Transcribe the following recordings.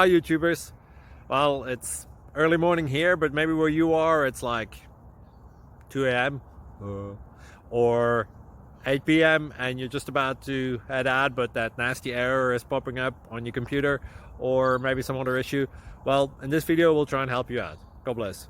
Hi YouTubers. Well, it's early morning here, but maybe where you are it's like 2 a.m. or 8 p.m. and you're just about to head out, but that nasty error is popping up on your computer, or maybe some other issue. Well, in this video we'll try and help you out. God bless.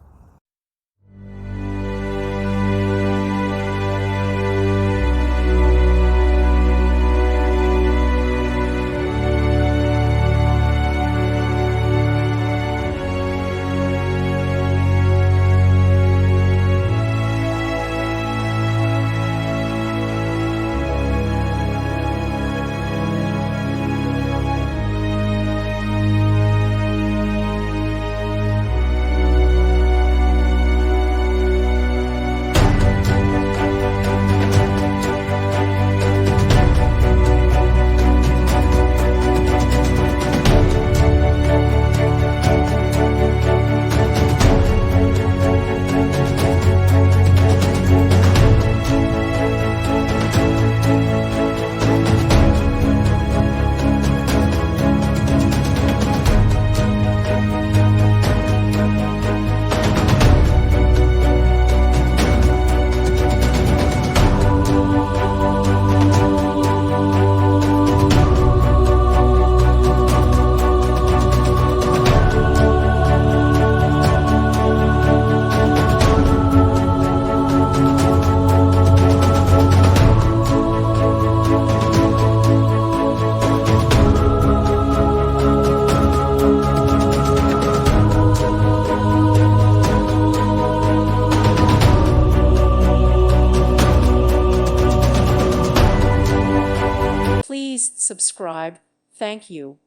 Please subscribe. Thank you.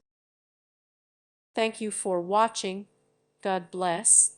Thank you for watching. God bless.